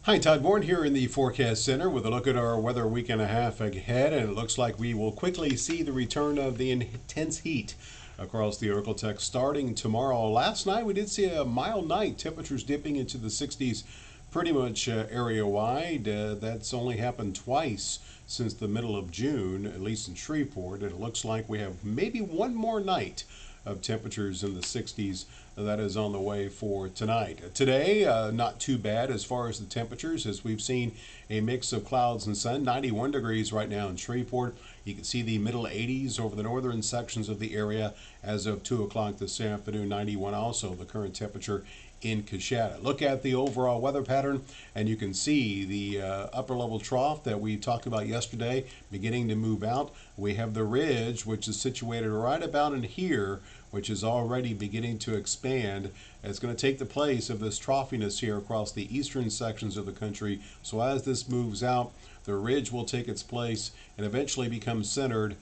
Hi, Todd Bourne here in the Forecast Center with a look at our weather week and a half ahead, and it looks like we will quickly see the return of the intense heat across the Arklatex starting tomorrow. Last night we did see a mild night, temperatures dipping into the 60s pretty much area wide. That's only happened twice since the middle of June, at least in Shreveport, and it looks like we have maybe one more night of temperatures in the 60s that is on the way for tonight. Today, not too bad as far as the temperatures, as we've seen a mix of clouds and sun. 91 degrees right now in Shreveport. You can see the middle 80s over the northern sections of the area as of 2 o'clock this afternoon. 91 also the current temperature in Coshada. Look at the overall weather pattern, and you can see the upper level trough that we talked about yesterday beginning to move out. We have the ridge, which is situated right about in here, which is already beginning to expand. It's going to take the place of this troughiness here across the eastern sections of the country. So as this moves out, the ridge will take its place and eventually become centered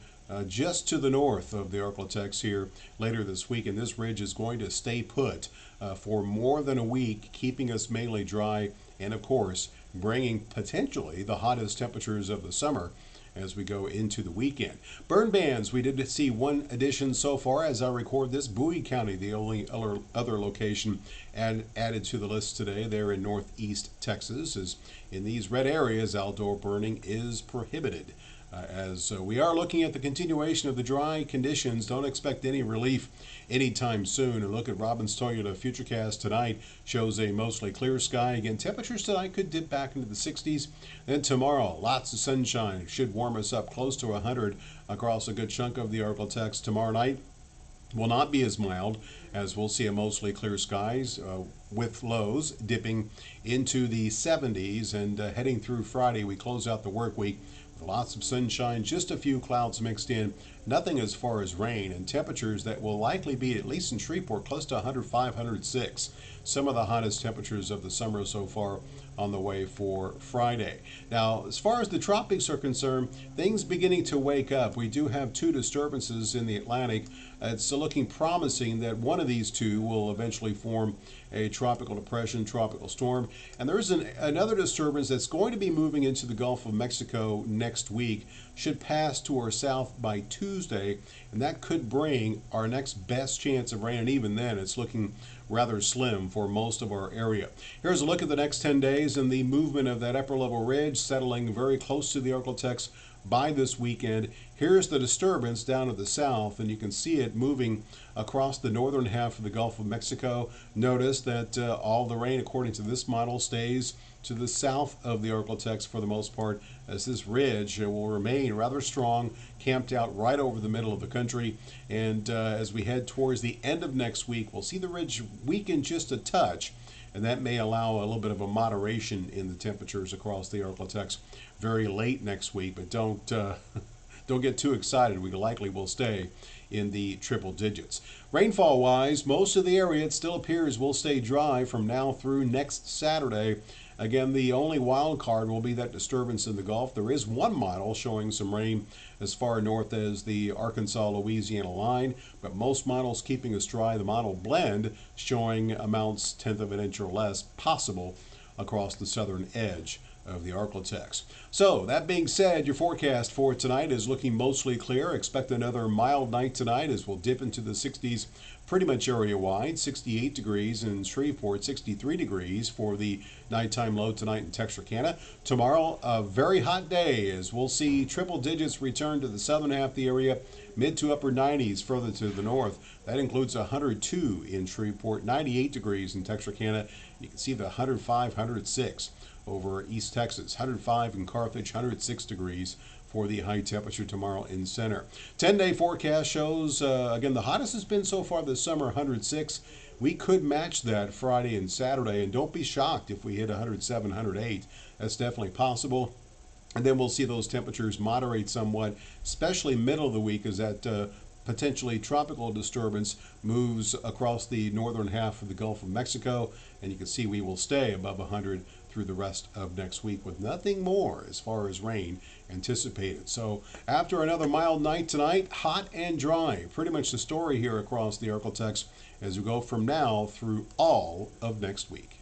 just to the north of the Arklatex here later this week, and this ridge is going to stay put for more than a week, keeping us mainly dry and, of course, bringing potentially the hottest temperatures of the summer as we go into the weekend. Burn bans, we did see one addition so far as I record this. Bowie County, the only other location added to the list today there in northeast Texas, is in these red areas outdoor burning is prohibited. As we are looking at the continuation of the dry conditions, don't expect any relief anytime soon. And look at Robbins Toyota Futurecast tonight, shows a mostly clear sky. Again, temperatures tonight could dip back into the 60s. Then tomorrow, lots of sunshine, should warm us up close to 100 across a good chunk of the Arklatex. Tomorrow night will not be as mild, as we'll see a mostly clear skies with lows dipping into the 70s, and heading through Friday we close out the work week with lots of sunshine, just a few clouds mixed in, nothing as far as rain, and temperatures that will likely be, at least in Shreveport, close to 105, 106. Some of the hottest temperatures of the summer so far on the way for Friday. Now, as far as the tropics are concerned, things beginning to wake up. We do have two disturbances in the Atlantic. It's looking promising that one of these two will eventually form a tropical depression, tropical storm. And there's another disturbance that's going to be moving into the Gulf of Mexico next week, should pass to our south by Tuesday, and that could bring our next best chance of rain, and even then it's looking rather slim for most of our area. Here's a look at the next 10 days and the movement of that upper level ridge settling very close to the Arklatex by this weekend. Here's the disturbance down to the south, and you can see it moving across the northern half of the Gulf of Mexico. Notice that all the rain, according to this model, stays to the south of the Arklatex for the most part, as this ridge will remain rather strong, camped out right over the middle of the country. And as we head towards the end of next week, we'll see the ridge weaken just a touch, and that may allow a little bit of a moderation in the temperatures across the Arklatex very late next week. But don't get too excited. We likely will stay in the triple digits. Rainfall wise, most of the area, it still appears, will stay dry from now through next Saturday. Again, the only wild card will be that disturbance in the Gulf. There is one model showing some rain as far north as the Arkansas-Louisiana line, but most models keeping us dry. The model blend showing amounts tenth of an inch or less possible across the southern edge of the Arklatex. So that being said, your forecast for tonight is looking mostly clear. Expect another mild night tonight as we'll dip into the 60s pretty much area wide. 68 degrees in Shreveport, 63 degrees for the nighttime low tonight in Texarkana. Tomorrow, a very hot day as we'll see triple digits return to the southern half of the area, mid to upper 90s further to the north. That includes 102 in Shreveport, 98 degrees in Texarkana. You can see the 105, 106 over East Texas, 105 in Carthage, 106 degrees for the high temperature tomorrow in center. 10-day forecast shows, again, the hottest has been so far this summer, 106. We could match that Friday and Saturday, and don't be shocked if we hit 107, 108. That's definitely possible. And then we'll see those temperatures moderate somewhat, especially middle of the week, as that potentially tropical disturbance moves across the northern half of the Gulf of Mexico, and you can see we will stay above 100 through the rest of next week with nothing more as far as rain anticipated. So after another mild night tonight, hot and dry, pretty much the story here across the Arklatex as we go from now through all of next week.